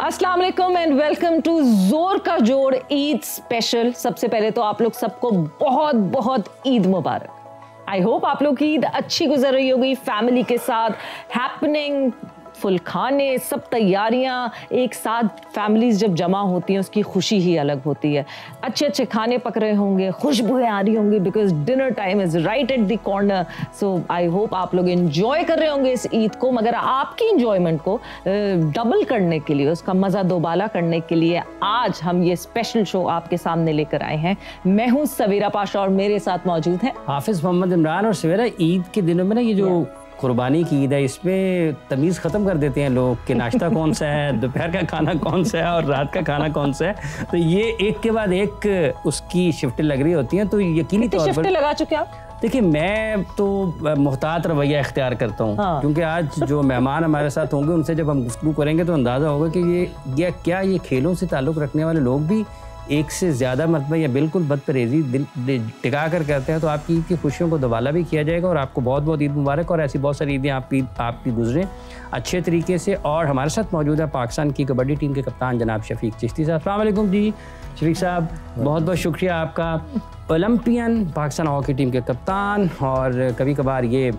अस्सलाम वालेकुम and welcome to जोर का जोड़ ईद स्पेशल। सबसे पहले तो आप लोग सबको बहुत बहुत ईद मुबारक। आई होप आप लोग की ईद अच्छी गुजर रही होगी, फैमिली के साथ हैपनिंग, फुल खाने, सब तैयारियां एक साथ फैमिलीज जब जमा होती हैं उसकी खुशी ही अलग होती है। अच्छे अच्छे खाने पक रहे होंगे, खुशबुएं आ रही होंगी because dinner time is right at the corner. So I hope आप लोग एंजॉय कर रहे होंगे इस ईद को, मगर आपकी इंजॉयमेंट को डबल करने के लिए, उसका मज़ा दोबाला करने के लिए आज हम ये स्पेशल शो आपके सामने लेकर आए हैं। मैं हूँ सवेरा पाशा और मेरे साथ मौजूद हैं हाफिज मोहम्मद इमरान। और सवेरा, ईद के दिनों में ना ये जो कुर्बानी की ईद है, इसमें तमीज़ ख़त्म कर देते हैं लोग कि नाश्ता कौन सा है, दोपहर का खाना कौन सा है और रात का खाना कौन सा है। तो ये एक के बाद एक उसकी शिफ्टें लग रही होती हैं। तो यकीनी तौर पर शिफ्टें लगा चुके आप? देखिए, मैं तो मुहतात रवैया इख्तियार करता हूँ, क्योंकि आज जो मेहमान हमारे साथ होंगे उनसे जब हम गुफ्तगू करेंगे तो अंदाज़ा होगा कि ये खेलों से ताल्लुक़ रखने वाले लोग भी एक से ज़्यादा मरतबा या बिल्कुल बदपरहेज़ी टिका कर करते हैं। तो आपकी ईद की खुशियों को दवाला भी किया जाएगा और आपको बहुत बहुत ईद मुबारक। और ऐसी बहुत सारी ईदें आपकी गुजरें अच्छे तरीके से। और हमारे साथ मौजूद है पाकिस्तान की कबड्डी टीम के कप्तान जनाब शफीक चिश्ती साहब। अस्सलाम वालेकुम जी शफीक साहब, बहुत बहुत शुक्रिया आपका। ओलंपियन पाकिस्तान हॉकी टीम के कप्तान, और कभी कभार ये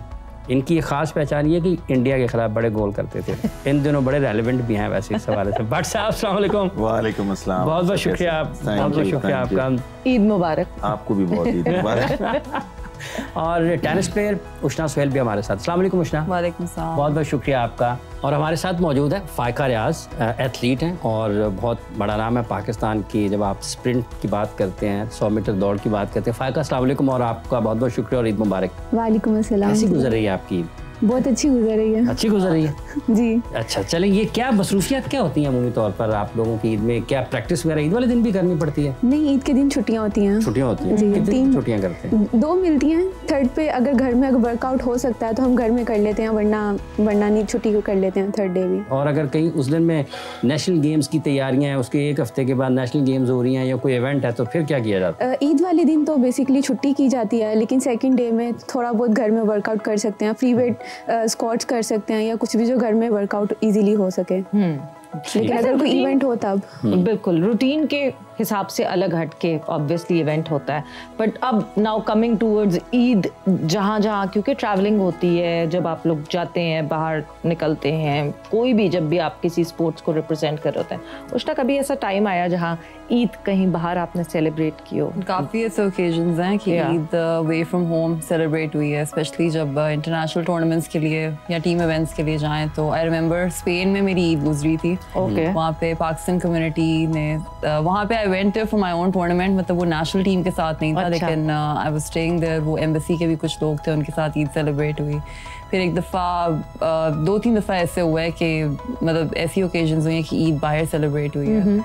इनकी ख़ास पहचान ये कि इंडिया के खिलाफ बड़े गोल करते थे। इन दिनों बड़े रेलेवेंट भी हैं वैसे इस हवाले से। भट्ट साहब अस्सलाम वालेकुम। वालेकुम अस्सलाम। बहुत बहुत शुक्रिया, बहुत बहुत शुक्रिया आपका। ईद मुबारक। आपको भी बहुत ईद मुबारक। और टेनिस प्लेयर उशना सोहेल भी हमारे साथ। अस्सलाम वालेकुम उशना। वालेकुम सलाम। बहुत बहुत शुक्रिया आपका। और हमारे साथ मौजूद है फ़ाइका रियाज, एथलीट हैं और बहुत बड़ा नाम है पाकिस्तान की। जब आप स्प्रिंट की बात करते हैं, 100 मीटर दौड़ की बात करते हैं, फ़ाइका अस्सलाम वालेकुम और आपका बहुत बहुत शुक्रिया और ईद मुबारक। वालेकुम अस्सलाम। कैसी गुजर रही है आपकी ईद? बहुत अच्छी गुजर रही है। अच्छी गुजर रही है जी। अच्छा, चलें, ये क्या मसरूफियात क्या होती हैं अमूमी तौर पर आप लोगों की ईद में? क्या प्रैक्टिस वगैरह ईद वाले दिन भी करनी पड़ती है? नहीं, ईद के दिन छुट्टियां होती हैं। छुट्टियां होती हैं? जी, कितनी 3 छुट्टियां करते हैं? 2 मिलती हैं। थर्ड पे अगर घर में अगर वर्कआउट हो सकता है तो हम घर में कर लेते हैं, वरना नहीं, छुट्टी को कर लेते हैं थर्ड डे भी। और अगर कहीं उस दिन में नेशनल गेम्स की तैयारियां हैं, उसके एक हफ्ते के बाद नेशनल गेम्स हो रही हैं या कोई इवेंट है, तो फिर क्या किया जाता है? ईद वाले दिन तो बेसिकली छुट्टी की जाती है, लेकिन सेकंड डे में थोड़ा बहुत घर में वर्कआउट कर सकते हैं, फ्री वेट स्क्वाट्स कर सकते हैं या कुछ भी जो घर में वर्कआउट इजीली हो सके। लेकिन अगर कोई इवेंट हो तब बिल्कुल रूटीन के हिसाब से अलग हट के ऑब्वियसली इवेंट होता है। बट अब नाउ कमिंग टूवर्ड्स ईद, जहाँ जहाँ क्योंकि ट्रैवलिंग होती है, जब आप लोग जाते हैं, बाहर निकलते हैं, कोई भी जब भी आप किसी स्पोर्ट्स को रिप्रेजेंट कर रहे होते हैं, उसका कभी ऐसा टाइम आया जहाँ ईद कहीं बाहर आपने सेलिब्रेट की हो? काफ़ी ऐसे ओकेजन्स हैं कि Eid away from home celebrate हुई है, स्पेशली जब इंटरनेशनल टूर्नामेंट्स के लिए या टीम इवेंट्स के लिए जाएं। तो आई रिमेंबर स्पेन में मेरी ईद गुजरी थी। वहाँ पे पाकिस्तान कम्युनिटी ने, वहाँ पे I went for my own tournament, मतलब वो नेशनल टीम के साथ नहीं था, लेकिन आई वाज स्टेइंग देयर, वो एम्बेसी के भी कुछ लोग थे, उनके साथ ईद सेलिब्रेट हुई। फिर एक दफ़ा 2-3 दफ़ा ऐसे हुआ है कि मतलब ऐसी ओकेजन्स हुई हैं कि ईद बाहर सेलिब्रेट हुई है।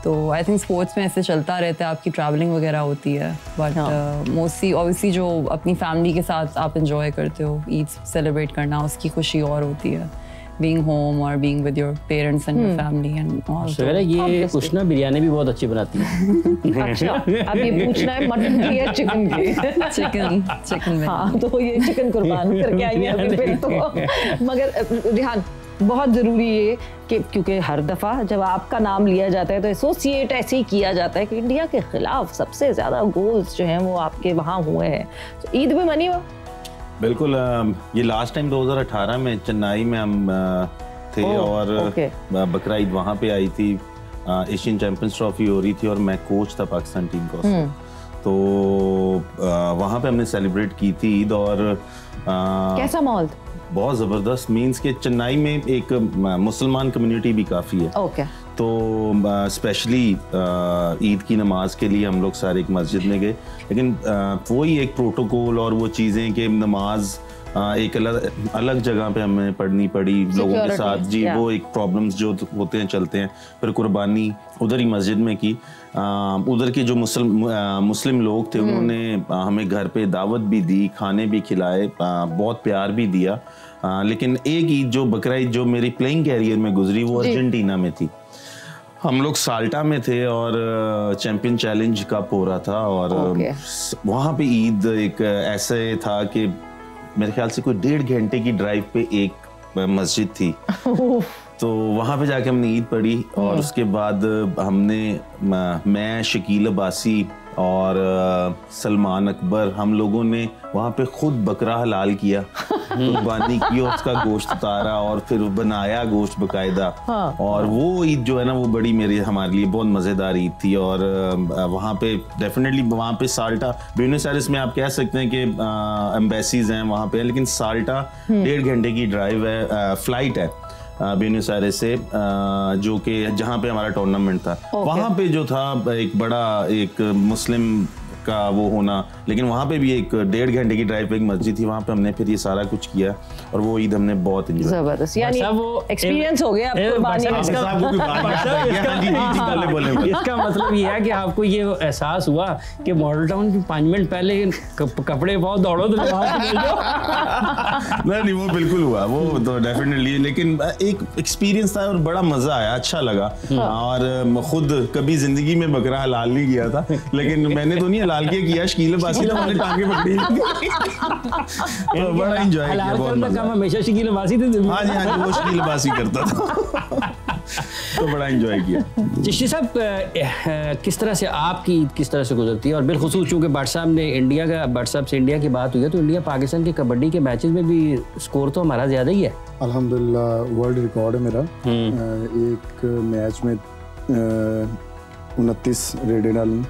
तो आई थिंक स्पोर्ट्स में ऐसे चलता रहता है, आपकी ट्रैवलिंग वगैरह होती है, बट मोस्टली ऑब्वियसली जो अपनी फैमिली के साथ आप इंजॉय करते हो ईद सेलिब्रेट करना, उसकी खुशी और होती है, being home or being with your parents and your family and all. सवेरा, ये उशना बिरयानी भी बहुत अच्छी बनाती है। अच्छा, अब ये पूछना है मटन की या चिकन की? चिकन में। हाँ, तो ये चिकन कुर्बान करके आई है अभी फिर तो। मगर रिहान, बहुत ज़रूरी है कि क्योंकि हर दफ़ा जब आपका नाम लिया जाता है तो एसोसिएट ऐसे ही किया जाता है कि इंडिया के खिलाफ सबसे ज़्यादा गोल्स जो हैं वो आपके वहाँ हुए हैं। तो ईद में मनी हुआ? बिल्कुल। ये लास्ट टाइम 2018 में चेन्नई में हम थे और बकरा ईद वहाँ पे आई थी। एशियन चैंपियंस ट्रॉफी हो रही थी और मैं कोच था पाकिस्तान टीम का। तो वहाँ पे हमने सेलिब्रेट की थी ईद। और कैसा माहौल था? बहुत ज़बरदस्त। मीन्स के चेन्नई में एक मुसलमान कम्युनिटी भी काफ़ी है। तो स्पेशली ईद की नमाज के लिए हम लोग सारे एक मस्जिद में गए, लेकिन वही एक प्रोटोकॉल और वो चीज़ें कि नमाज एक अलग जगह पे हमें पढ़नी पड़ी लोगों के साथ। जी, वो एक प्रॉब्लम्स जो होते हैं चलते हैं। फिर कुर्बानी उधर ही मस्जिद में की। उधर के जो मुस्लिम लोग थे उन्होंने हमें घर पे दावत भी दी, खाने भी खिलाए, बहुत प्यार भी दिया। लेकिन एक ईद जो बकरा ईद जो मेरी प्लेइंग कैरियर में गुजरी वो अर्जेंटीना में थी। हम लोग साल्टा में थे और चैंपियन चैलेंज कप हो रहा था और वहाँ पे ईद एक ऐसे था कि मेरे ख्याल से कोई 1.5 घंटे की ड्राइव पे एक मस्जिद थी तो वहाँ पे जाके हमने ईद पढ़ी और उसके बाद मैं शकील अब्बासी और सलमान अकबर हम लोगों ने वहाँ पे खुद बकरा हलाल किया, कुर्बानी की और उसका गोश्त उतारा और फिर बनाया गोश्त बकायदा। और वो ईद जो है ना वो बड़ी हमारे लिए बहुत मज़ेदार ईद थी। और वहाँ पे डेफिनेटली वहाँ पे साल्टा ब्यूनस आयर्स में आप कह सकते हैं कि एम्बेसीज हैं वहाँ पे, लेकिन साल्टा 1.5 घंटे की ड्राइव है, फ्लाइट है ब्यूनस आयर्स से, जो कि जहाँ पे हमारा टूर्नामेंट था। वहाँ पे जो था एक बड़ा एक मुस्लिम का वो होना, लेकिन वहाँ पे भी एक 1.5 घंटे की ड्राइव पे एक मस्जिद थी, वहाँ पे हमने फिर ये सारा कुछ किया और वो ईद हमने बहुत एंजॉय। जबरदस्त, यानी वो एक्सपीरियंस हो गया आपको। इसका मतलब ये है कि आपको ये एहसास हुआ कि मॉडल टाउन 5 मिनट पहले कपड़े बहुत दौड़ो तो नहीं वो बिल्कुल हुआ, वो तो डेफिनेटली, लेकिन एक एक्सपीरियंस था और बड़ा मजा आया, अच्छा लगा। और खुद कभी जिंदगी में बकरा हलाल नहीं किया था, लेकिन मैंने तो नहीं हलाल किया, शकील अब्बासी ने हमने टांगे पकड़ी। बड़ा एंजॉय किया, बहुत मजा। हमेशा शकील अब्बासी थे। हाँ जी वो शकील अब्बासी करता था। तो बड़ा एंजॉय किया। चिश्ती साहब, किस तरह से आपकी ईद किस तरह से गुजरती है? और बिलखुसूस चूंकि भट्ट साहब से इंडिया की बात हुई है, तो इंडिया पाकिस्तान के कबड्डी के मैचेस में भी स्कोर तो हमारा ज्यादा ही है। अल्हम्दुलिल्लाह वर्ल्ड रिकॉर्ड है मेरा। एक मैच में 29 रेडें डाली,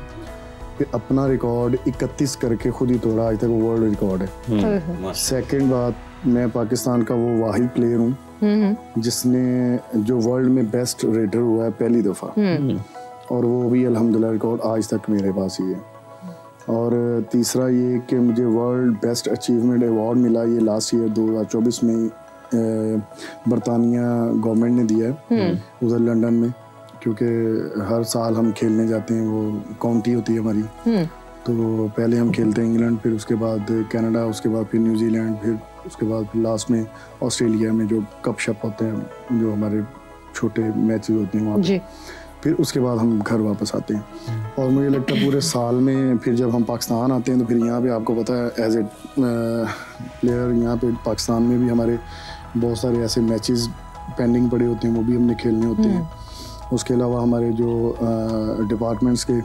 फिर अपना रिकॉर्ड 31 करके खुद ही तोड़ा, आज तक वो वर्ल्ड रिकॉर्ड है। सेकंड बात, मैं पाकिस्तान का वो वाहिद प्लेयर हूँ जिसने जो वर्ल्ड में बेस्ट रेडर हुआ है पहली दफ़ा, और वो भी अल्हम्दुलिल्लाह रिकॉर्ड आज तक मेरे पास ही है। और तीसरा ये कि मुझे वर्ल्ड बेस्ट अचीवमेंट अवार्ड मिला ये लास्ट ईयर 2024 में बरतानिया गवर्नमेंट ने दिया है उधर लंदन में, क्योंकि हर साल हम खेलने जाते हैं, वो काउंटी होती है हमारी। तो पहले हम खेलते हैं इंग्लैंड, फिर उसके बाद कनाडा, उसके बाद फिर न्यूजीलैंड, फिर उसके बाद लास्ट में ऑस्ट्रेलिया में जो कप शप होते हैं, जो हमारे छोटे मैचेस होते हैं वहाँ, फिर उसके बाद हम घर वापस आते हैं। और मुझे लगता है पूरे साल में फिर जब हम पाकिस्तान आते हैं तो फिर यहाँ पे आपको पता है एज ए प्लेयर यहाँ पे पाकिस्तान में भी हमारे बहुत सारे ऐसे मैचेस पेंडिंग पड़े होते हैं, वो भी हमने खेलने होते हैं। उसके अलावा हमारे जो डिपार्टमेंट्स के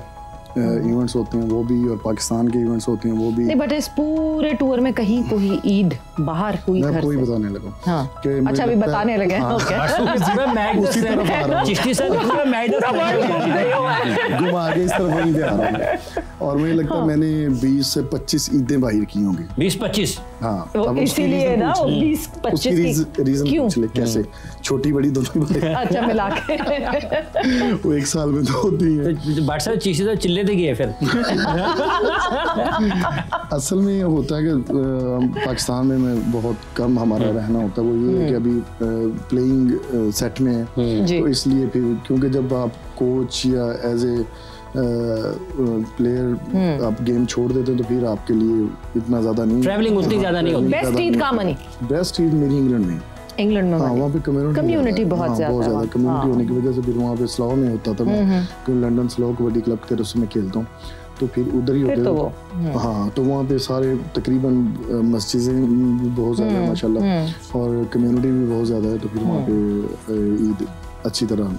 इवेंट्स होते हैं वो भी, और पाकिस्तान के इवेंट्स होते हैं वो भी। नहीं, बट इस पूरे टूर में कहीं कोई ईद बाहर हुई घर से? कोई बताने लगा। हाँ। अच्छा, अभी बताने लगे। घुमा के इस तरफ वहीं पे आ रहा हूँ। और मुझे लगता है मैंने 20 से 25 ईदें बाहर की होंगी। 20-25? हाँ, इसीलिए ना 20-25 रीजन कैसे छोटी बड़ी दोनों। अच्छा, मिला के वो एक साल में तो होती है। भट्ट साहब चीज़ें तो चिल्ले थे गए फिर। असल में ये होता है कि पाकिस्तान में बहुत कम हमारा रहना होता है। वो ये है कि अभी प्लेइंग सेट में है, तो इसलिए फिर क्योंकि जब आप कोच या एज ए प्लेयर आप गेम छोड़ देते हैं तो फिर आपके लिए इतना ज्यादा नहीं, ट्रैवलिंग उतनी ज्यादा नहीं होती। बेस्ट ईद कहाँ मनी? बेस्ट ईद मेरी इंग्लैंड में। इंग्लैंड में? हाँ, वहाँ पे कम्युनिटी बहुत ज्यादा कम्युनिटी होने की वजह से फिर वहाँ पे स्लो में होता था। मैं क्योंकि लंदन स्लो कबड्डी क्लब के तरफ से मैं खेलता हूँ, तो फिर उधर ही होते हैं। हाँ, तो वहाँ पे सारे तकरीबन मस्जिदें भी बहुत ज़्यादा है माशाल्लाह, और कम्युनिटी भी बहुत ज़्यादा है, तो फिर वहाँ पे ईद अच्छी तरह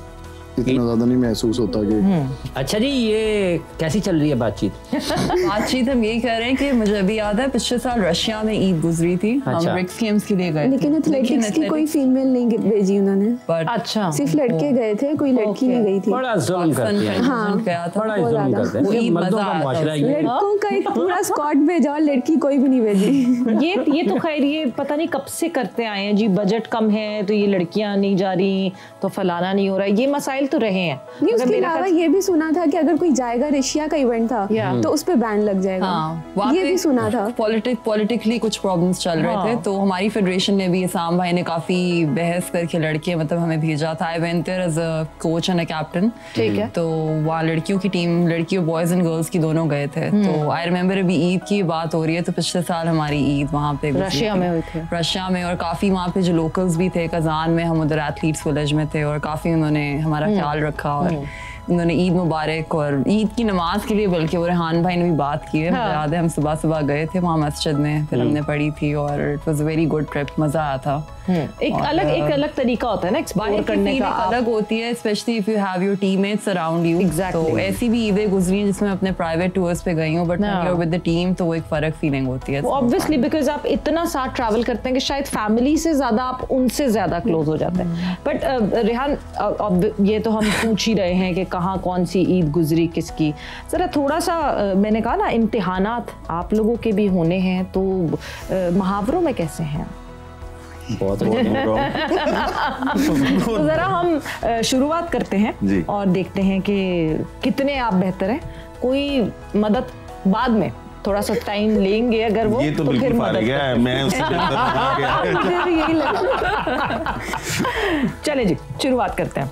इतना ज़्यादा नहीं महसूस होता कि। अच्छा जी, ये कैसी चल रही है बातचीत? बातचीत हम यही कर रहे हैं कि मुझे अभी याद है पिछले साल रशिया में ईद गुजरी थी। हम ब्रिक्स गेम्स के लिए गए, लेकिन एथलेटिक्स की कोई फीमेल नहीं भेजी उन्होंने। अच्छा, सिर्फ लड़के गए थे, कोई लड़की नहीं गई थी। बड़ा जुल्म करते हैं। हाँ, बड़ा जुल्म करते हैं। मर्दों का मुआशरा है। लड़कों का एक पूरा स्क्वाड भेजा और लड़की कोई भी नहीं भेजी। ये तो खैर ये पता नहीं कब से करते आए हैं जी, बजट कम है तो ये लड़कियां नहीं जा रही, तो फलाना नहीं हो रहा है, ये मसाइल तो रहे हैं। नहीं, उसके अलावा ये भी सुना था कि अगर कोई जाएगा, रशिया का इवेंट था, तो उस पे बैन लग जाएगा। ये भी सुना था। पॉलिटिकली कुछ प्रॉब्लम्स चल रहे थे, तो हमारी फेडरेशन ने भी, इसाम भाई ने काफी बहस करके लड़के मतलब हमें भेजा था। I went there as a coach and a captain. ठीक है। तो वहाँ लड़कियों की टीम, लड़कियों बॉयज एंड गर्ल्स की दोनों गए थे। तो आई रिमेम्बर अभी ईद की बात हो रही है, तो पिछले साल हमारी ईद वहाँ पे रशिया में हुई थी। रशिया में, और काफी वहाँ पे जो लोकल्स भी थे, कजान में हम उधर एथलीट्स विलेज में थे, और काफी उन्होंने हमारा ख्याल रखा और उन्होंने ईद मुबारक और ईद की नमाज के लिए बल्कि वो रेहान भाई ने भी बात की है। मुझे याद है हम सुबह गए थे वहाँ मस्जिद में, फिर हमने पढ़ी थी और it was a very good trip, मज़ा आया था। एक अलग तरीका होता है ना एक्सप्लोर करने का, अलग होती है, specially if you have your teammates around you. तो ऐसी भी ईदें गुजरी जिसमें अपने प्राइवेट टूर्स पे गई हूँ, but when you are with the team तो वो एक फर्क फीलिंग होती है। ऑब्वियसली बिकॉज आप इतना साथ ट्रैवल करते हैं कि शायद फैमिली से ज्यादा आप उनसे ज्यादा क्लोज हो जाते हैं। बट रेहान, ये तो हम पूछ ही रहे हैं कि कहाँ कौन सी ईद गुजरी किसकी, जरा थोड़ा सा मैंने कहा ना इम्तिहानात आप लोगों के भी होने हैं, तो मुहावरों में कैसे हैं? बहुत तो जरा हम शुरुआत करते हैं और देखते हैं कि कितने आप बेहतर हैं। कोई मदद बाद में थोड़ा सा टाइम लेंगे अगर वो, ये तो फिर मदद है, मैं उससे चले जी शुरुआत करते हैं।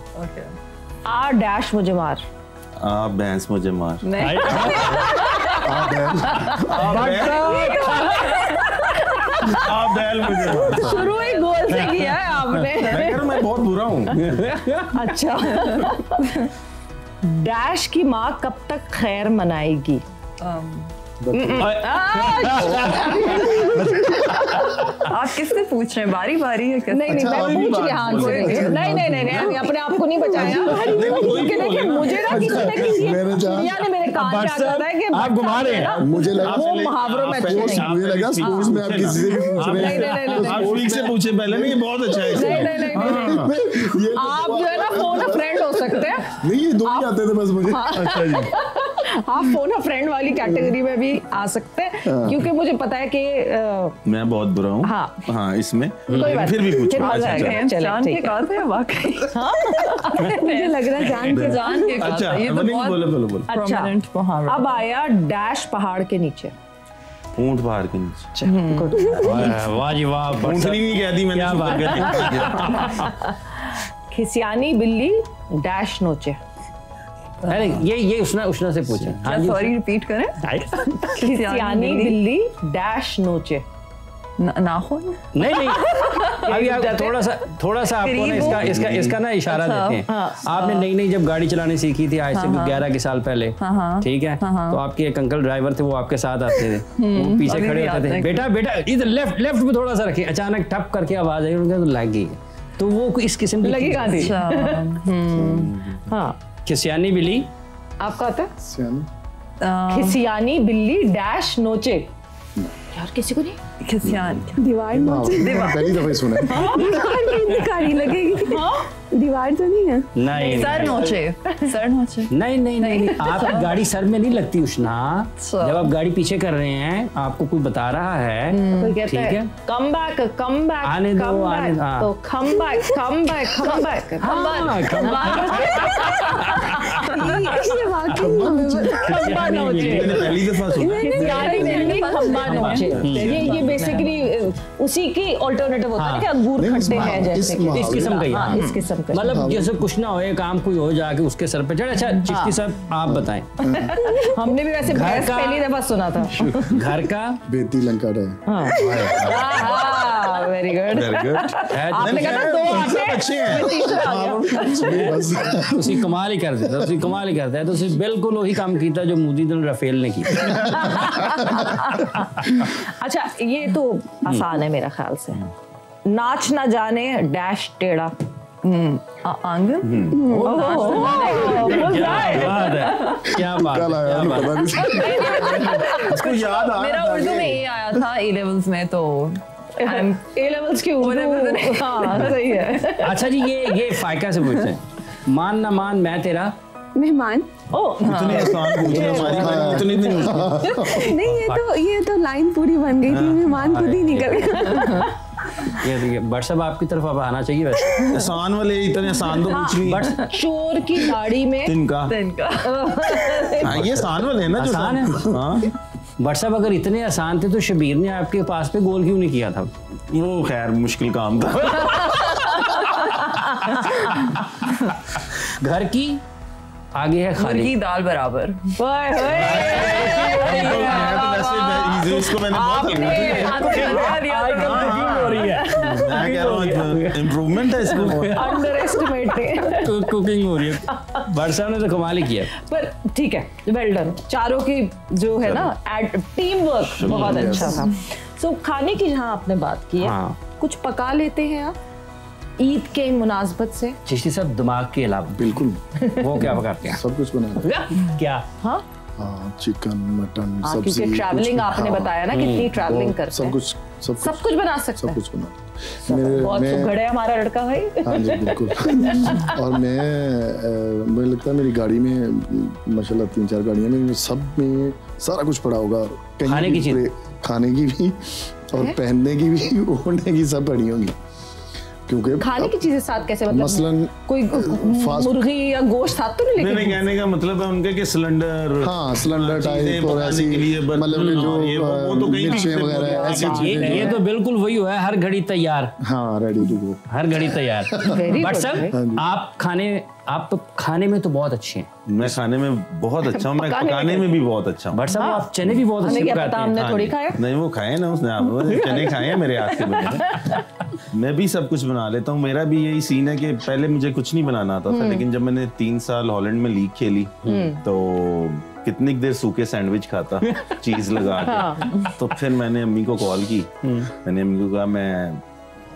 आ डैश मुझे मार, आ भैंस मुझे मार, आप बैल मुझे मार। शुरू ही गोल से किया है आपने। मैं बहुत बुरा हूँ। अच्छा, डैश की माँ कब तक खैर मनाएगी? आप किससे पूछ रहे हैं? बारी बारी है? नहीं मैं पूछ रही हाँ से नहीं अपने आप को नहीं बचाया, क्योंकि देखिए मुझे ना किसी ने मेरे कान पे आ जाता है कि आप घुमा रहे हैं, मुझे लगा वो मुहावरों में अच्छे नहीं। मुझे लगा स्पोर्ट्स में आप किसी से भी पूछ रहे हैं। आप स्पीक से पूछे पहले नहीं, बहुत अच्छा है। नहीं आप जो है ना फोन अ फ्रेंड हो सकते हैं। नहीं ये दो ही आते थे बस मुझे। अच्छा जी, आप फोन अ फ्रेंड वाली कैटेगरी में भी आ सकते हैं, क्योंकि मुझे पता है कि मैं बहुत बुरा हूँ। हाँ इसमें फिर भी पूछो। मुझे लग रहा है जान के अच्छा बोलो। अच्छा, अब आया डैश पहाड़ के नीचे। ऊंट पहाड़ के नीचे। वाह जी वाह, ऊंटनी नहीं कहती मैंने। खिसियानी बिल्ली डैश नोचे। अरे ये उष्णा से पूछे। हाँ सॉरी रिपीट करें। खिसियानी बिल्ली डैश नोचे। नाखून? नहीं अभी आप थोड़ा सा आपको ना इसका ना इशारा देते हैं। आपने नई जब गाड़ी चलानी सीखी थी आज से 11 के साल पहले, ठीक है, तो आपके एक अंकल ड्राइवर थे, वो आपके साथ आते थे, वो पीछे खड़े होते थे, बेटा इधर लेफ्ट में थोड़ा सा रखिए, अचानक ठप करके आवाज आई, उनका तो लग गई, तो वो इस किस्म की लगी कहाँ थी? हाँ, खिसियानी बिल्ली आपका आता है? खिसियानी बिल्ली डैश नोचे। यार किसी को नहीं? खिसियानी दीवार नोचे। पहली दफा सुना है। दीवार लगेगी। दीवार तो नहीं है? नहीं, सर नोचे। नहीं आपकी गाड़ी सर में नहीं लगती उष्णा। जब आप गाड़ी पीछे कर रहे हैं, आपको कोई बता रहा है, ठीक है, कम बैक आने दो, तो कम बैक पहली दफा सुना। ये बेसिकली उसी की ऑल्टरनेटिव होता है कि अंगूर खट्टे हैं जैसे इस किस्म का ही। इस किस्म का मतलब जैसे कुछ ना हो, काम कोई हो जाके उसके सर पे चढ़े। अच्छा चिश्ती साहब आप बताएं। हमने भी वैसे पहली दफा सुना था। घर का बेटी लंका रहे। Very good. आपने कहा दो अच्छे हैं। ਤੁਸੀਂ ਕਮਾਲ ਹੀ ਕਰਦੇ ਤੁਸੀਂ ਬਿਲਕੁਲ ਉਹੀ ਕੰਮ ਕੀਤਾ ਜੋ ਮੁਦੀਦਨ रफेल ने किया। अच्छा ये तो आसान है मेरा ख्याल से। नाच ना जाने डैश टेढ़ा। आंगन। क्या बात है। इसको याद आ मेरा उर्दू में ये आया था A levels में, तो A levels के उर्दू। हाँ सही है। अच्छा जी ये फायका से पूछते हैं, मान ना मान मैं तेरा मेहमान। इतनी आसान पूछ रहे हमारी, इतनी नहीं ये तो लाइन पूरी बन गई थी, मेहमान खुद ही निकल गया। ये व्हाट्सएप आपकी तरफ अब आना चाहिए वैसे। आसान वाले इतने आसान तो पूछ नहीं। चोर की दाढ़ी में तिनका। ये आसान वाले है ना, जो आसान है। हाँ व्हाट्सएप अगर इतने आसान थे तो शबीर ने आपके पास पे गोल क्यों नहीं किया था? वो खैर मुश्किल काम था। घर की आगे है खाने की दाल बराबर। इसको मैंने बहुत इम्प्रूवमेंट है, इसको कुकिंग हो रही है। भट्ट साहब ने तो कमाल ही किया। पर ठीक है, वेल डन। चारों की जो है ना टीम वर्क बहुत अच्छा था। सो खाने की जहाँ आपने बात की है, कुछ पका लेते हैं आप ईद के मुनासबत से? चिश्ती साहब दिमाग के अलावा बिल्कुल। वो क्या पकाते हैं? सब कुछ बनाते क्या? हाँ, चिकन मटन सब्जी। क्योंकि ट्रैवलिंग आपने बताया ना कितनी ट्रैवलिंग करते हैं। सब कुछ बना सकते हैं। सब कुछ बना। बहुत सुघड़ है हमारा लड़का भाई। हाँ जी बिल्कुल। और मुझे लगता है मेरी गाड़ी में माशाल्लाह 3-4 गाड़ियाँ में, सब में सारा कुछ पड़ा होगा। खाने की चीज, खाने की भी और पहनने की भी, ओढ़ने की सब पड़ी होंगी। क्योंकि खाने की चीजें साथ कैसे, मतलब मसलन कोई मुर्गी या गोश्त साथ तो नहीं लेके? नहीं, कहने का मतलब है उनके कि सिलेंडर, हाँ सिलेंडर टाइप और ऐसी मतलब जो मिर्चें वगैरह ऐसी चीजें। ये तो बिल्कुल वही हुआ है, हर घड़ी तैयार। हाँ रेडी टू गो, हर घड़ी तैयार। बट सर आप तो खाने में तो बहुत अच्छे हैं। मैं खाने में बहुत अच्छा हूँ, मैं पकाने में भी बहुत अच्छा हूँ। बट साहब आप चने भी बहुत अच्छे पकाते हैं। हमने थोड़ी खाया? नहीं, वो खाए ना उसने, आप चने खाए हैं मेरे हाथ के बने। मैं भी सब कुछ बना लेता हूँ। मेरा भी यही सीन है कि पहले मुझे कुछ नहीं बनाना आता था, लेकिन जब मैंने 3 साल हॉलैंड में लीग खेली तो कितनी देर सूखे सैंडविच खाता चीज लगा के। तो फिर मैंने अम्मी को कॉल की, मैंने अम्मी को कहा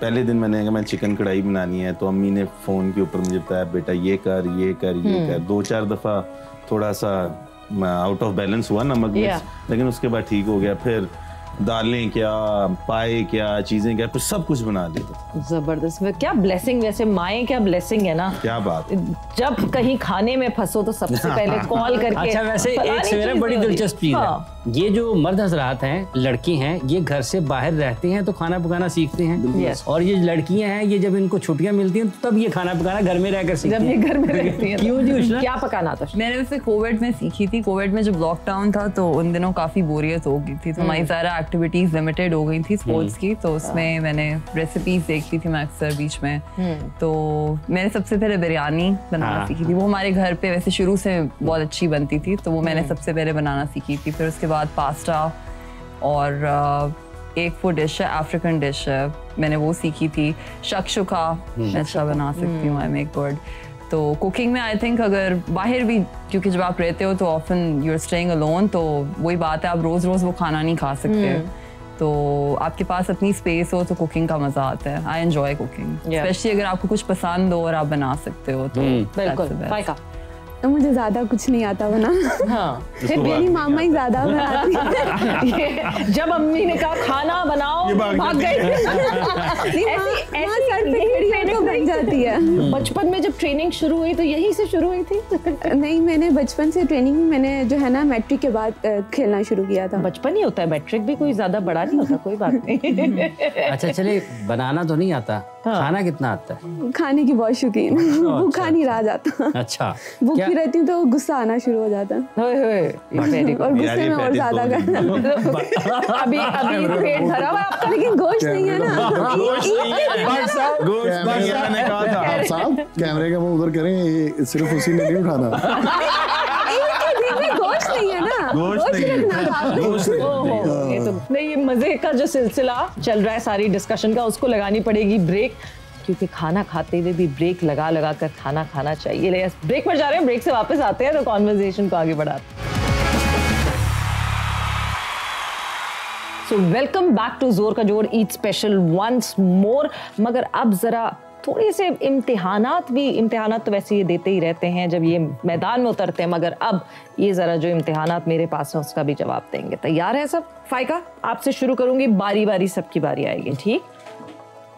पहले दिन मैंने कहा मैं चिकन कढ़ाई बनानी है, तो अम्मी ने फोन के ऊपर मुझे बताया बेटा ये कर 2-4 दफा थोड़ा सा आउट ऑफ बैलेंस हुआ नमक मिर्च, लेकिन उसके बाद ठीक हो गया। फिर दालें क्या, पाए क्या, चीजें क्या, फिर सब कुछ बना लेते। जबरदस्त। क्या ब्लेसिंग, वैसे माएँ क्या ब्लेसिंग है ना। क्या बात। जब कहीं खाने में फंसो तो सबसे पहले कॉल करके। अच्छा, वैसे एक सवेरे बड़ी दिलचस्प चीज है, ये जो मर्द हजरात हैं, लड़के हैं, ये घर से बाहर रहते हैं तो खाना पकाना सीखते हैं, और ये लड़कियां हैं, ये जब इनको छुट्टियां मिलती हैं तब ये खाना पकाना घर में रहकर सीखती हैं। जब ये घर में रहती हैं। क्यों जी उष्णा? क्या पकाना था? मैंने वैसे कोविड में सीखी थी। कोविड में जब लॉकडाउन था तो उन दिनों काफी बोरियत हो गई थी, तो हमारी सारा एक्टिविटीज लिमिटेड हो गई थी स्पोर्ट्स की, तो उसमें मैंने रेसिपीज देखती थी मैं अक्सर बीच में। तो मैंने सबसे पहले बिरयानी बनाना सीखी थी। वो हमारे घर पे वैसे शुरू से बहुत अच्छी बनती थी, तो वो मैंने सबसे पहले बनाना सीखी थी। फिर उसके बाद पास्ता और एक वो डिश है, अफ्रीकन डिश है, मैंने वो सीखी थी। शक्शुका मैं अच्छा बना सकती हूँ, आई मेक गुड। तो कुकिंग में आई थिंक अगर बाहर भी, क्योंकि जब आप रहते हो तो often you are staying alone, तो वही बात है, आप रोज रोज वो खाना नहीं खा सकते। तो आपके पास अपनी स्पेस हो तो कुकिंग का मजा आता है। आई एंजॉय कुकिंग, स्पेशली अगर आपको कुछ पसंद हो और आप बना सकते हो तो। बिल्कुल। तो मुझे ज्यादा कुछ नहीं आता बना। हाँ, फिर मेरी मामा ही ज्यादा बनाती है। जब अम्मी ने कहा खाना बनाओ, भाग गई। तो बन जाती है। बचपन में जब ट्रेनिंग शुरू हुई तो यहीं से शुरू हुई थी? नहीं, मैंने बचपन से ट्रेनिंग, मैंने जो है ना मैट्रिक के बाद खेलना शुरू किया था। बचपन ही होता है, मैट्रिक भी कोई ज्यादा बड़ा नहीं होता, कोई बात नहीं। अच्छा चले, बनाना तो नहीं आता, खाना कितना आता है? खाने की बहुत शौकीन, भूखा नहीं रहा जाता। अच्छा, भूखी रहती हूँ तो गुस्सा आना शुरू हो जाता है, और गुस्से में और ज्यादा करना। अभी पेट भरा हुआ आपका, लेकिन गोश्त नहीं है ना। मैंने कहा था साहब कैमरे का मुंह उधर करें, सिर्फ उसी ने नहीं उठाना। गोश्त नहीं है ना, गोश्त नहीं। ये मजे का जो सिलसिला चल रहा है सारी डिस्कशन का, उसको लगानी पड़ेगी ब्रेक, क्योंकि खाना खाते हुए भी ब्रेक लगा कर खाना खाना चाहिए। ब्रेक पर जा रहे हैं, ब्रेक से वापस आते हैं तो कॉन्वर्सेशन को आगे बढ़ाते हैं। सो वेलकम बैक टू जोर का जोर ईद स्पेशल वंस मोर। मगर अब जरा थोड़ी से इम्तिहानात तो वैसे ये देते ही रहते हैं जब ये मैदान में उतरते हैं, मगर अब ये जरा जो इम्तिहानात मेरे पास है उसका भी जवाब देंगे। तैयार है सब? फाइका, आपसे शुरू करूंगी, बारी बारी सबकी बारी आएगी, ठीक?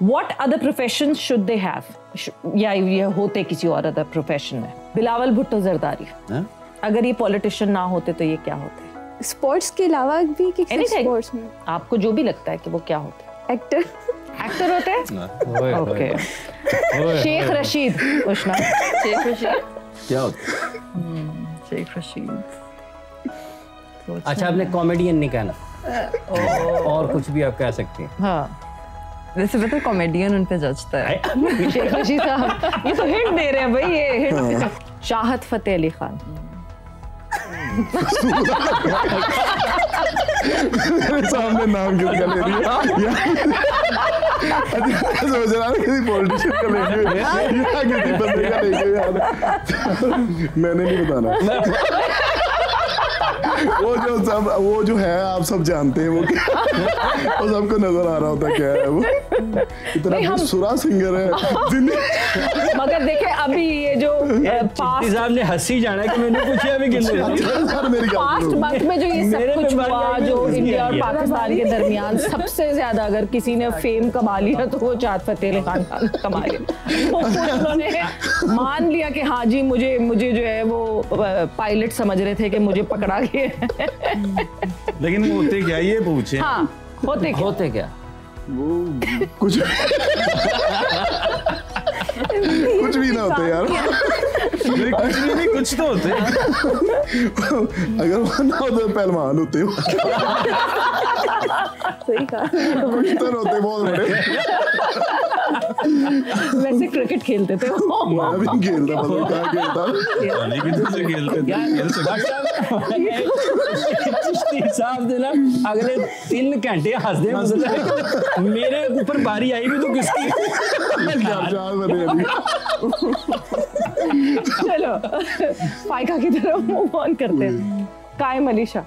What other professions should they have? या ये होते किसी और अदर प्रोफेशन में? बिलावल भुट्टो जरदारी, अगर ये पॉलिटिशियन ना होते तो ये क्या होते? स्पोर्ट्स के अलावा भी कि स्पोर्ट्स में आपको जो भी लगता है कि वो क्या होते? एक्टर होते हैं? ओके। शेख रशीद उष्णा, शेख रशीद क्या होता? शेख रशीद। अच्छा, आपने कॉमेडियन नहीं कहना, और कुछ भी आप कह सकते हैं। हाँ, वैसे पता कॉमेडियन उन पे जजता है। शेख रशीद साहब, ये तो हिंट दे रहे हैं भाई, ये हिंट। चाहत फतेह अली खान। मेरे सामने नाम किसका ले रही है? सोच रहा किसी पॉलिटिशियन का लेंगे या किसी बंदे का लेंगे यार। मैंने नहीं बताना। वो जो है आप सब जानते हैं वो सबको नजर आ रहा होता क्या है वो। इतना सुरा सिंगर है। मगर देखे अभी ये जो साहब ने हंसी जाना कि मैंने पूछा अभी पास्ट वक्त में जो ये सब कुछ हुआ, जो इंडिया और पाकिस्तान के दरमियान सबसे ज्यादा अगर किसी ने फेम कमा लिया तो वो चाहत फतेह अली खान कमा लिया। उन्होंने मान लिया कि हाँ जी मुझे जो है वो पायलट समझ रहे थे कि मुझे पकड़ा गया। लेकिन होते क्या ये पूछे? हाँ, होते क्या वो कुछ भी ना होते यार। कुछ भी नहीं, कुछ तो होते। अगर वो ना होते पहलवान होते हो। सही कहा। कुछ तो होते बहुत बड़े। वैसे क्रिकेट खेलते थे वो। मैं भी खेलता, मतलब कहाँ खेलता। अली भी तुझसे खेलते थे। चिश्ती साहब ने ना अगले 3 घंटे हंसदे मतलब मेरे ऊपर बारी आई भी तो किसकी। चलो फाइका की तरफ मूव ऑन करते हैं। कायम अली शाह।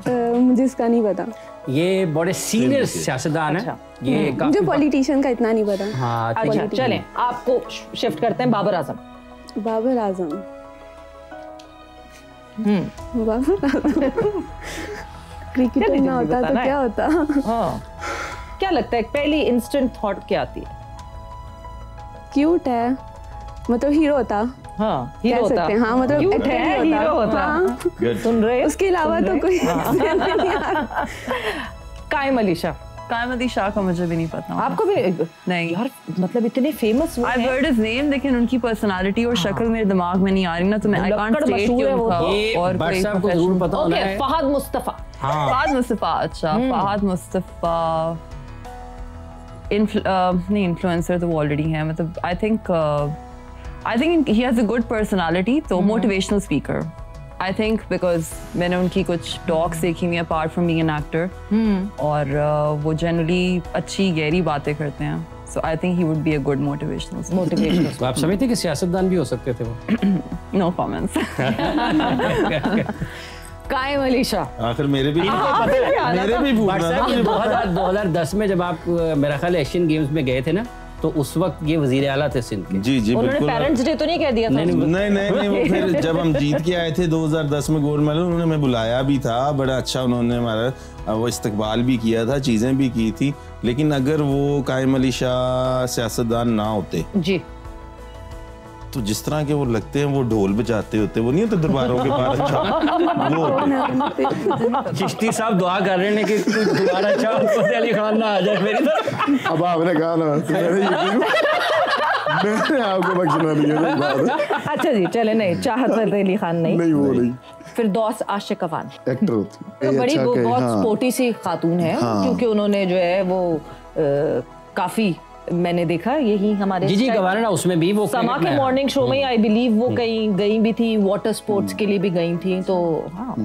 मुझे इसका नहीं पता। ये बड़े सीनियर सियासतदान है। ये मुझे पॉलिटिशियन का इतना नहीं पता। हाँ अच्छा चलें आपको शिफ्ट करते हैं। बाबर आजम। बाबर आजम। बाबर आजम क्रिकेटर ना होता तो क्या होता? हाँ क्या लगता है पहली इंस्टेंट थॉट क्या आती है? क्यूट है, मतलब हीरो होता। हाँ हीरो होता। हाँ मतलब क्यूट है, हीरो होता। हाँ। सुन रहे? उसके अलावा तो कोई कायम अली शाह। कायम अली शाह का मुझे भी नहीं पता। आपको भी नहीं यार, मतलब इतने फेमस वो हैं। I've heard his name, लेकिन उनकी पर्सनालिटी और शक्ल मेरे दिमाग में नहीं आ रही ना, तो मैं I can't state कि उनका और कोई साहब को जरूर पता होना है। फहद मुस्तफा। फहद मुस्तफा। अच्छा फहद मुस्तफा नहीं, इन्फ्लुएंसर तो वो ऑलरेडी है। मतलब I think he has a good personality, तो motivational speaker. I think because मैंने उनकी कुछ टॉक्स देखी हुई apart from being an actor, और वो generally अच्छी गहरी बातें करते हैं। So I think he would be a good motivational speaker. तो आप समझते हैं कि सियासतदान भी हो सकते थे वो? No comments. कायम अली शाह। आखिर मेरे भी पूछना था। 2010 में जब आप मेरा ख्याल एशियन गेम्स में गए थे ना, तो उस वक्त ये वजीर आला थे सिंध के। जी बिल्कुल। उन्होंने पेरेंट्स डे तो नहीं कह दिया था? नहीं वो फिर जब हम जीत के आए थे 2010 में गोल्ड मेडल, उन्होंने हमें बुलाया भी था। बड़ा अच्छा उन्होंने हमारा वो इस्तकबाल भी किया था, चीज़ें भी की थी। लेकिन अगर वो कायम अली शाह सियासतदान ना होते जी, तो जिस तरह के वो लगते हैं, वो ढोल बजाते होते, वो नहीं होते दरबारों के पास। वो चिश्ती साहब दुआ कर रहे हैं कि दोबारा चाहत फतेह अली खान ना आ जाए मेरी तरफ। अब आपने कहा ना, मैंने आपको बख्शना दिया। अच्छा जी चले, नहीं चाहत फतेह अली खान नहीं वो नहीं। फिरदौस आशिक अवान एक्टर होती तो बड़ी बहुत स्पोर्टी सी खातून है, क्योंकि उन्होंने जो है वो काफी मैंने देखा यही हमारे जी गवाना उसमें भी वो समा के मॉर्निंग शो में आई बिलीव वो कहीं गई भी थी, वाटर स्पोर्ट्स के लिए भी गई थी। तो हाँ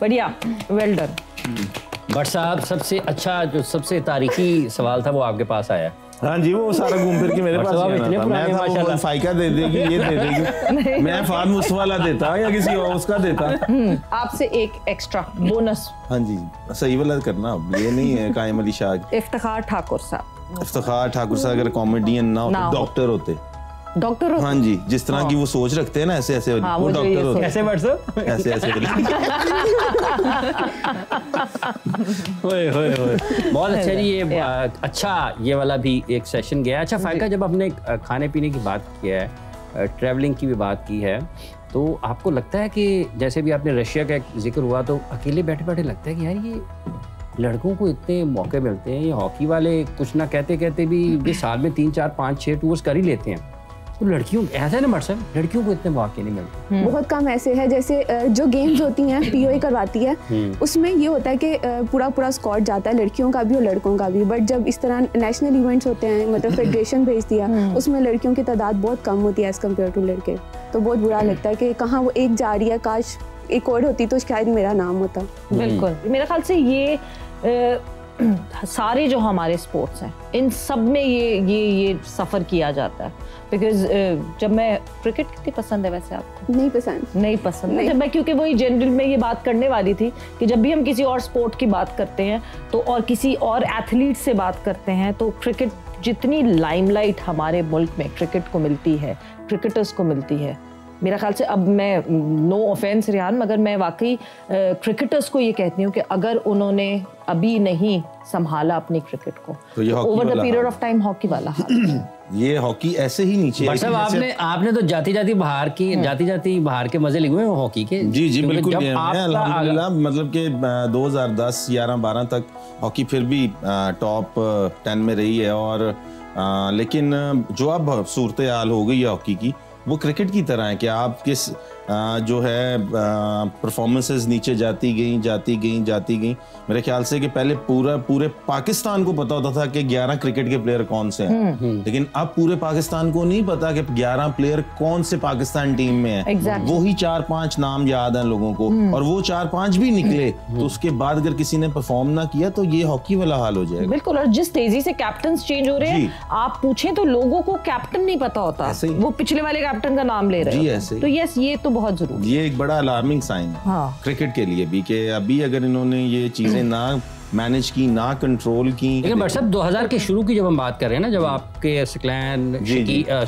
बढ़िया, वेल डन। भट्ट साहब सबसे अच्छा जो सबसे तारीखी सवाल था वो आपके पास आया। हाँ जी, वो सारा घूम फिर के मेरे पास था। मैं था वो फाइका दे देगी, ये दे देगी। मैं फहद मुस्तफा वाला देता या किसी और उसका देता। आपसे एक एक्स्ट्रा बोनस। हाँ जी सही वाला करना, ये नहीं है कायम अली शाह। इफ्तिखार ठाकुर साहब। इफ्तिखार ठाकुर साहब अगर कॉमेडियन ना होते, डॉक्टर होते। डॉक्टर? हाँ जी, जिस तरह की वो सोच रखते हैं ना, ऐसे ऐसे हाँ, वो डॉक्टर होते। ऐसे व्हाट्सएप ऐसे ऐसे बहुत अच्छा जी। ये अच्छा ये वाला भी एक सेशन गया। अच्छा फाइका, जब आपने खाने पीने की बात किया है, ट्रैवलिंग की भी बात की है, तो आपको लगता है कि जैसे भी आपने रशिया का एक जिक्र हुआ, तो अकेले बैठे बैठे लगता है कि यार ये लड़कों को इतने मौके मिलते हैं, ये हॉकी वाले कुछ ना कहते कहते भी साल में 3 4 5 6 टूर्स कर ही लेते हैं, तो लड़कियों ऐसा है ना मर्द साहब, लड़कियों को इतने मौके नहीं मिलते। बहुत कम ऐसे है, जैसे जो गेम्स होती हैं पीओए करवाती है, उसमें ये होता है कि पूरा स्क्वाड जाता है, लड़कियों का भी और लड़कों का भी। बट जब इस तरह नेशनल इवेंट्स होते हैं, मतलब फेडरेशन भेज दिया, उसमें लड़कियों की तादाद बहुत कम होती है एज कम्पेयर टू लड़के। तो बहुत बुरा लगता है कि कहाँ वो एक जा रही है, काश एक और होती तो शायद मेरा नाम होता। बिल्कुल, मेरे ख्याल से ये सारे जो हमारे स्पोर्ट्स हैं इन सब में ये सफ़र किया जाता है। बिकॉज जब मैं क्रिकेट कितनी पसंद है वैसे आपको? नहीं पसंद नहीं। जब मैं, क्योंकि वही जनरल में ये बात करने वाली थी कि जब भी हम किसी और स्पोर्ट की बात करते हैं तो और किसी और एथलीट से बात करते हैं तो क्रिकेट जितनी लाइमलाइट हमारे मुल्क में क्रिकेट को मिलती है, क्रिकेटर्स को मिलती है, मेरा ख्याल से, अब मैं नो ऑफेंस रिहान, मगर मैं वाकई क्रिकेटर्स को ये कहती हूँ कि अगर उन्होंने अभी नहीं संभाला अपनी क्रिकेट को तो over the period of time hockey वाला हाल ये हॉकी ऐसे ही नीचे मतलब आपने तो जाती बाहर के मजे लिए हुए हॉकी के। जी बिल्कुल, अल्हम्दुलिल्लाह, मतलब कि 2010, 11, 12 तक हॉकी फिर भी टॉप 10 में रही है। और लेकिन जो अब सूरत हाल हो गई है हॉकी की, वो क्रिकेट की तरह है कि आप किस जो है परफॉर्मेंसेस नीचे जाती गई। मेरे ख्याल से कि पहले पूरे पाकिस्तान को पता होता था कि 11 क्रिकेट के प्लेयर कौन से हैं, लेकिन अब पूरे पाकिस्तान को नहीं पता कि 11 प्लेयर कौन से पाकिस्तान टीम में है। वो ही 4-5 नाम याद हैं लोगों को, और वो 4-5 भी निकले तो उसके बाद अगर किसी ने परफॉर्म ना किया तो ये हॉकी वाला हाल हो जाएगा। बिल्कुल, और जिस तेजी से कैप्टन चेंज हो रहे हैं, आप पूछें तो लोगों को कैप्टन नहीं पता होता, वो पिछले वाले कैप्टन का नाम ले रहे हैं। तो यस, ये तो बहुत जरूरी, ये एक बड़ा अलार्मिंग साइन है क्रिकेट के लिए भी, कि अभी अगर इन्होंने ये चीजें ना मैनेज की, ना कंट्रोल की। लेकिन बट साहब 2000 के शुरू की जब हम बात कर रहे हैं ना, जब आपके सकलैन,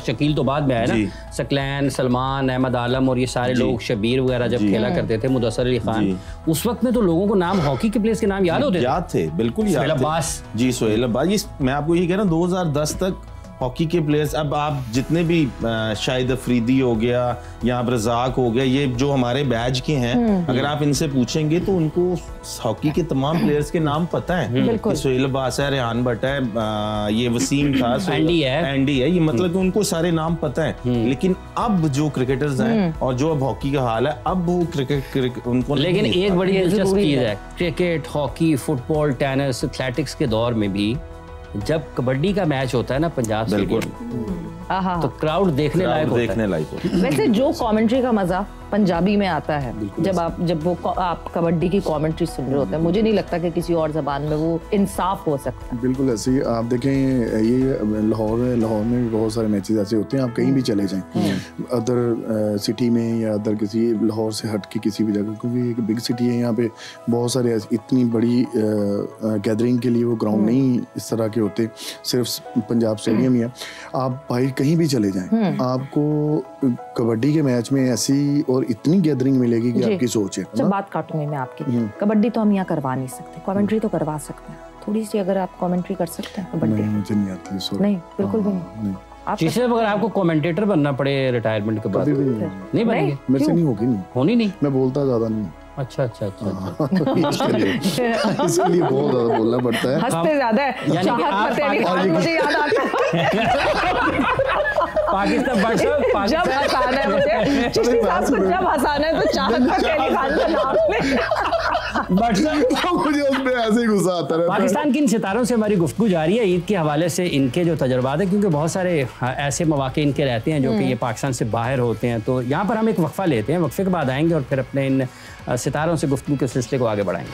शकील तो बाद में आया ना, सकलैन, सलमान, अहमद आलम और ये सारे लोग, शबीर वगैरह जब खेला करते थे, मुदस्सर अली खान, उस वक्त में तो लोगों को नाम हॉकी के प्लेयर्स के नाम याद होते थे? याद थे, बिल्कुल याद थे। सोहेल अब्बास, मैं आपको ये कह रहा हूँ 2010 तक हॉकी के प्लेयर्स, अब आप जितने भी शाहिद अफरीदी हो गया या रज़ाक हो गया, ये जो हमारे बैच के हैं, अगर आप इनसे पूछेंगे तो उनको हॉकी के तमाम प्लेयर्स के नाम पता है। सोहेल अब्बास है, रेहान भट्ट है, ये वसीम था, एंडी है, ये मतलब कि उनको सारे नाम पता है। लेकिन अब जो क्रिकेटर्स हैं और जो अब हॉकी का हाल है, अब वो क्रिकेट उनको, लेकिन एक बड़ी दिलचस्प चीज है, cricket, hockey, football, tennis, athletics के दौर में भी जब कबड्डी का मैच होता है ना पंजाब स्टेडियम, तो क्राउड देखने लायक होता है। वैसे जो कमेंट्री का मजा पंजाबी में आता है, जब आप कबड्डी की कमेंट्री सुन रहे होते हैं, मुझे नहीं लगता कि किसी और जबान में वो इंसाफ हो सकता। बिल्कुल ऐसे ही आप देखें, ये लाहौर में भी बहुत सारे मैचेस ऐसे होते हैं, आप कहीं भी चले जाएं, अदर सिटी में या अदर किसी लाहौर से हट के किसी भी जगह, क्योंकि एक बिग सिटी है, यहाँ पे बहुत सारे इतनी बड़ी गैदरिंग के लिए वो ग्राउंड नहीं इस तरह के होते, सिर्फ पंजाब स्टेडियम ही है। आप बाहर कहीं भी चले जाएं, आपको कबड्डी के मैच में ऐसी और इतनी गैदरिंग मिलेगी कि आपकी सोच है। जब बात काटूंगी मैं आपकी, कबड्डी तो हम यहाँ करवा नहीं सकते, कमेंट्री तो करवा सकते हैं, थोड़ी सी अगर आप कमेंट्री कर सकते हैं कबड्डी। मुझे नहीं आती, नहीं, बिल्कुल भी नहीं। अगर आपको कमेंटेटर बनना पड़े रिटायरमेंट के बाद, नहीं बनेंगे? मेरे से नहीं होगी, नहीं, मैं बोलता ज्यादा नहीं। अच्छा इसलिए बहुत ज्यादा बोलना पड़ता है, हंसते ज्यादा है, मुझे याद आता है पाकिस्तान जब हंसाना है मुझे, चिश्ती साहब को जब हंसाना है तो चाहत फतेह अली खान का नाम मुझे उसमें ऐसे ही गुस्सा आता है। पाकिस्तान के इन सितारों से हमारी गुफ्तगू जारी है ईद के हवाले से, इनके जो तजुर्बात है, क्योंकि बहुत सारे ऐसे मौके इनके रहते हैं जो कि ये पाकिस्तान से बाहर होते हैं। तो यहाँ पर हम एक वक्फा लेते हैं, वक्फे के बाद आएंगे और फिर अपने इन सितारों से गुफ्तगू के सिलसिले को आगे बढ़ाएंगे।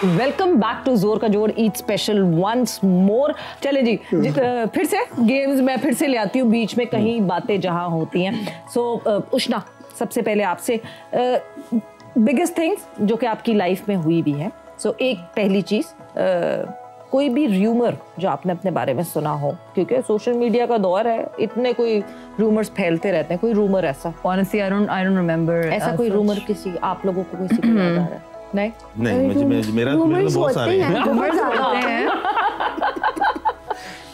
वेलकम बैक टू जोर का जोर ईद स्पेशल वंस मोर। चले जी, फिर से गेम्स मैं फिर से ले आती हूँ बीच में, कहीं बातें जहाँ होती हैं। सो उष्णा, सबसे पहले आपसे बिगेस्ट थिंग्स जो कि आपकी लाइफ में हुई भी है। सो एक पहली चीज़, कोई भी र्यूमर जो आपने अपने बारे में सुना हो, क्योंकि सोशल मीडिया का दौर है, इतने कोई रूमर्स फैलते रहते हैं, कोई रूमर ऐसा? Honestly, I don't remember ऐसा कोई रूमर किसी आप लोगों को किसी को याद आ रहा है? नहीं, मेरा तो बहुत सारे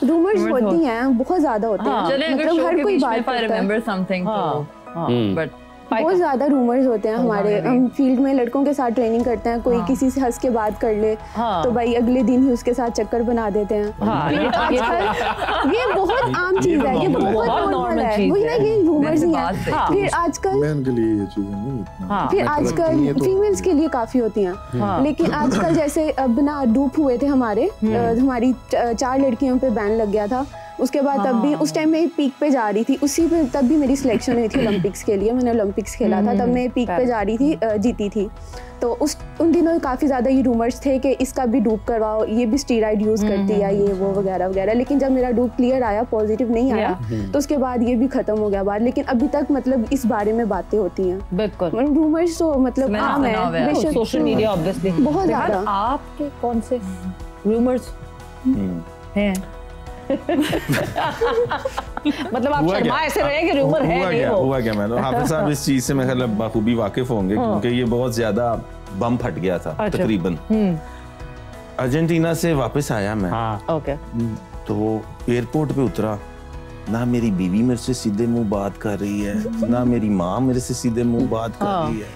रूमर्स होती हैं, बहुत ज्यादा होते हैं। मतलब हर कोई बात करता है। remember something, but बहुत ज्यादा रूमर्स होते हैं हमारे। हम फील्ड में लड़कों के साथ ट्रेनिंग करते हैं, कोई किसी से हंस के बात कर ले तो भाई अगले दिन ही उसके साथ चक्कर बना देते हैं। ये बहुत आम चीज है, ये बहुत नॉर्मल है। वही ना, ये रूमर्स ही हैं। फिर आजकल फिर आजकल फीमेल्स के लिए काफी होती हैं, लेकिन आजकल जैसे अब ना डूप हुए थे हमारी 4 लड़कियों पे बैन लग गया था, उसके बाद तब भी उस टाइम मैं पीक पे जा रही थी, उसी पे तब भी मेरी सिलेक्शन हुई थी ओलंपिक्स के लिए, मैंने ओलंपिक्स खेला था, तब मैं पीक पे जा रही थी, जीती थी। तो उन दिनों काफ़ी ज़्यादा ये रूमर्स थे कि इसका भी डूब करवाओ, ये भी स्टीरॉइड यूज़ करती है, ये वो वगैरह वगैरह, लेकिन जब मेरा डूब क्लियर आया, पॉजिटिव नहीं आया, तो उसके बाद ये भी ख़त्म हो गया बात। लेकिन अभी तक मतलब इस बारे में बातें होती हैं, बिल्कुल रूमर्स तो मतलब आम है, सोशल मीडिया ऑब्वियसली बहुत ज़्यादा। आपके कौन से रूमर्स हैं? मतलब आप शर्मा ऐसे रहे कि रूमर है नहीं वो। हुआ क्या, मैं तो हाफिज साहब इस चीज से मैं ख्याल बखूबी वाकिफ होंगे, क्योंकि ये बहुत ज्यादा बम फट गया था। तकरीबन अर्जेंटीना से वापस आया मैं, ओके, तो एयरपोर्ट पे उतरा, ना मेरी बीवी मेरे से सीधे मुंह बात कर रही है, ना मेरी माँ मेरे से सीधे मुंह बात कर रही है।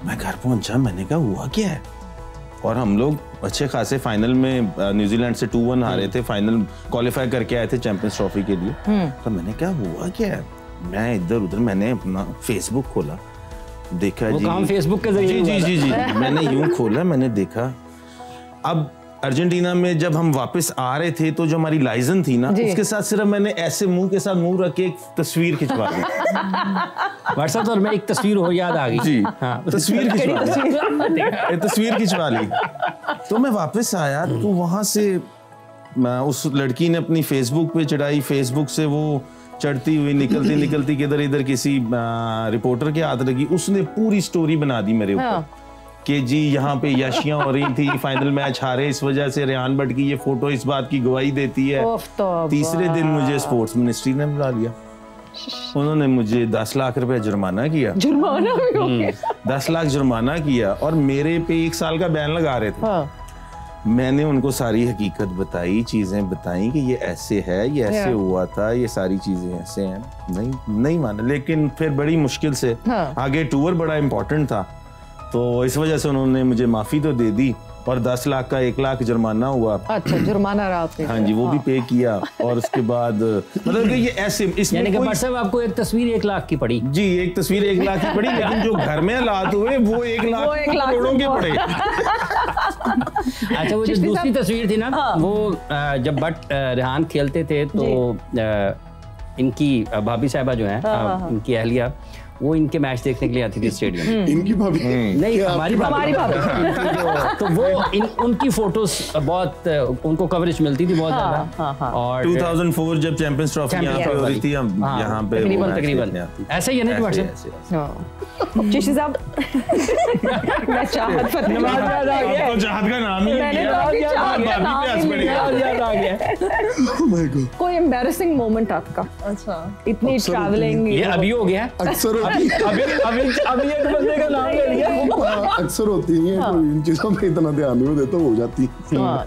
मैं घर पहुंचा, मैंने कहा हुआ क्या है, और हम लोग अच्छे खासे फाइनल में न्यूजीलैंड से 2-1 हारे थे, फाइनल क्वालिफाई करके आए थे चैंपियंस ट्रॉफी के लिए। तो मैंने क्या हुआ क्या है, मैं इधर उधर, मैंने अपना फेसबुक खोला, देखा जी काम फेसबुक के जरिए जी मैंने यूं खोला, मैंने देखा। अब अर्जेंटीना में जब हम वापस आ रहे थे तो जो हमारी लाइजन थी ना, उसके साथ सिर्फ मैंने ऐसे मुंह के साथ मुंह रख के एक तस्वीर खिंचवा दी। व्हाट्सएप पर मैं एक तस्वीर हो याद आ गई जी, तस्वीर खिंचवा ली। तो मैं वापस आया तो वहां से उस लड़की ने अपनी फेसबुक पे चढ़ाई, फेसबुक से वो चढ़ती हुई निकलती किधर इधर किसी रिपोर्टर के हाथ लगी, उसने पूरी स्टोरी बना दी मेरे ऊपर कि जी यहाँ पे याशियां हो रही थी, फाइनल मैच हारे इस वजह से, रेहान भट्ट की ये फोटो इस बात की गवाही देती है। तीसरे दिन मुझे स्पोर्ट्स मिनिस्ट्री ने बुला लिया, उन्होंने मुझे 10 लाख रुपए जुर्माना किया। जुर्माना भी हो गया? 10 लाख जुर्माना किया, और मेरे पे 1 साल का बैन लगा रहे थे। मैंने उनको सारी हकीकत बताई, चीजें बताई कि ये ऐसे है, ये ऐसे हुआ था, ये सारी चीजें ऐसे हैं। नहीं माना, लेकिन फिर बड़ी मुश्किल से आगे टूर बड़ा इम्पोर्टेंट था, तो इस वजह से उन्होंने मुझे माफी तो दे दी, और 10 लाख का 1 लाख जुर्माना हुआ। अच्छा, जुर्माना रहा आपने? हाँ जी, वो भी पे किया। और उसके बाद मतलब कि ये ऐसे इसमें यानी कि साहब आपको एक तस्वीर 1 लाख की पड़ी? जी, एक तस्वीर 1 लाख की पड़ी, लेकिन जो घर में हालात हुए वो 1 लाख करोड़ों के पड़े। अच्छा, वो जो दूसरी तस्वीर थी ना, वो जब रेहान खेलते थे तो इनकी भाभी साहिबा जो है, इनकी अहलिया, वो इनके मैच देखने के लिए आती थी स्टेडियम में। इनकी भाभी नहीं, हमारी भाभी। तो वो उनकी फोटोज बहुत, उनको कवरेज मिलती थी बहुत ज्यादा। और 2004 जब चैंपियंस ट्रॉफी यहाँ पे हो रही थी, हम यहाँ पे तकरीबन ऐसा ही है ना चिश्ती साहब? मैं चाहत पर नमाज याद आ गया, तो चाहत का नाम ही मैंने कोई एम्बैरेसिंग मोमेंट आपका? अच्छा, इतनी ट्रैवलिंग, ये अभी हो गया, अक्सर होती है, अभी एक बंदे का नाम ले लिया, अक्सर होती है, इन चीजों पे इतना ध्यान नहीं देता, हो जाती है।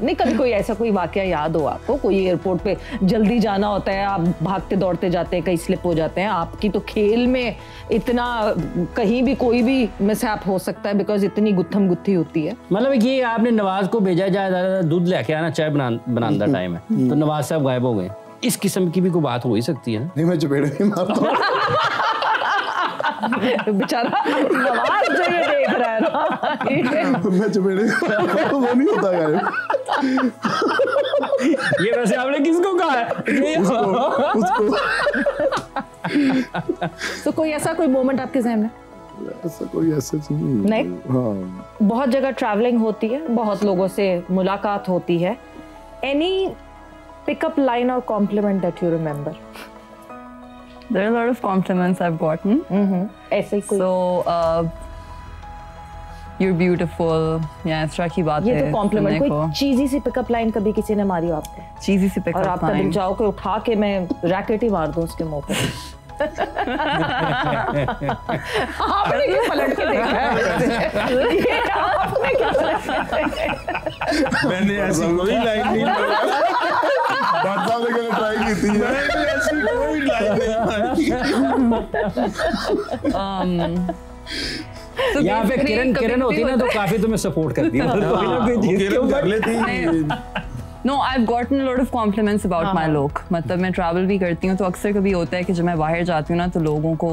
नहीं, कभी कोई ऐसा कोई वाकया याद हो आपको, कोई एयरपोर्ट पे जल्दी जाना होता है, आप भागते दौड़ते जाते हैं, कहीं स्लिप हो जाते हैं, आपकी तो खेल में इतना कहीं भी कोई भी मिसहैप हो सकता है, बिकॉज इतनी गुत्थम गुत्थी होती है। मतलब ये आपने नवाज को भेजा जाए दूध लेके आना, चाय बनाने का टाइम है, तो नवाज साहब गायब हो गए, इस किस्म की भी कोई बात हो ही सकती है। नहीं, मैं चपेड़े नहीं मारता बेचारा नवाज जो ये देख रहा है ना, मैं चपेड़े वो नहीं होता गायब। ये वैसे आपने किसको कहा है? उसको। तो कोई ऐसा कोई मोमेंट आपके ज़हन में? ऐसा कोई ऐसा नहीं। हाँ, बहुत जगह ट्रैवलिंग होती है, बहुत लोगों से मुलाकात होती है। एनी पिकअप लाइन और compliment that you remember? There are a lot of compliments I've gotten. ऐसे ही कोई? So, you're beautiful. Yeah, इस तरह की बात है। ये तो कॉम्प्लीमेंट। कोई चीज़ी सी पिकअप लाइन कभी किसी ने मारी हो आपको? चीज़ी सी पिकअप लाइन। और आपका दिल चाहो कि उठा के मैं रैकेट ही मार दूं उसके मुंह पे। आपने क्यों पलट के देखा है? ये आपने क्यों पलट के देखा है? मैंने ऐसी कोई लाइन नहीं ट्राई की थी, मैंने ऐसी कोई लाइन नहीं। यहाँ पे किरण होती ना तो काफी तुम्हें सपोर्ट करती है, कर लेती। No, I've gotten a lot of compliments about my look. मतलब मैं travel भी करती हूँ तो अक्सर कभी होता है कि जब मैं बाहर जाती हूँ ना तो लोगों को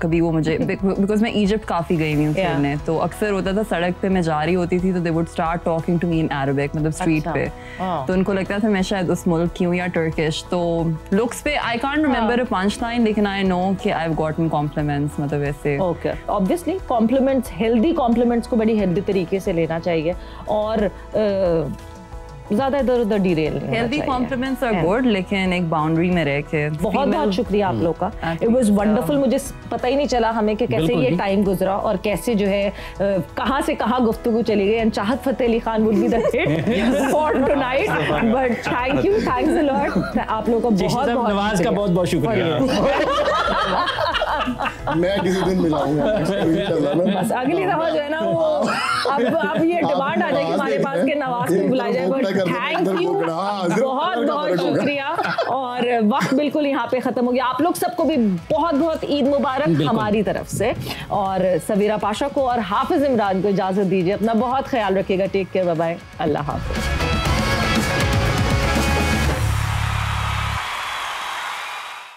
कभी वो मुझे because मैं इजिप्ट काफ़ी गई हुई हूँ खेलने, तो अक्सर होता था सड़क पे मैं जा रही होती थी तो they would start talking to me in Arabic, मतलब स्ट्रीट पे, तो उनको लगता था मैं शायद उस मुल्क की हूँ या टर्किश। तो लुक्स पे I can't remember a punchline, लेकिन I know कि I've gotten compliments, मतलब ऐसे। Okay, obviously compliments, healthy compliments को बड़ी healthy तरीके से लेना चाहिए और ज़्यादा इधर उधर डिरेल नहीं होना चाहिए। Healthy compliments are good, लेकिन एक बाउंड्री में रह के। बहुत बहुत शुक्रिया आप लोग का, it was wonderful। मुझे पता ही नहीं चला हमें कि कैसे ये टाइम गुजरा और कैसे जो है कहाँ से कहाँ गुफ्तगू चली गई। एंड चाहत Fateh Ali Khan would be the hit for tonight, but thank you, thanks a lot। आप लोगों का बहुत बहुत नवाज का बहुत बहुत शुक्रिया। मैं किसी दिन मिलाऊंगा। बस अगली दफा जो है ना वो अब ये डिमांड आ जाएगी हमारे पास के नवाज को बुलाया जाए। बट थैंक यू, बहुत बहुत शुक्रिया। और वक्त बिल्कुल यहाँ पे खत्म हो गया। आप लोग सबको भी बहुत बहुत ईद मुबारक हमारी तरफ से, और सवीरा पाशा को और हाफिज इमरान को इजाजत दीजिए। अपना बहुत ख्याल रखिएगा। टेक केयर, बाय बाय, अल्लाह हाफिज।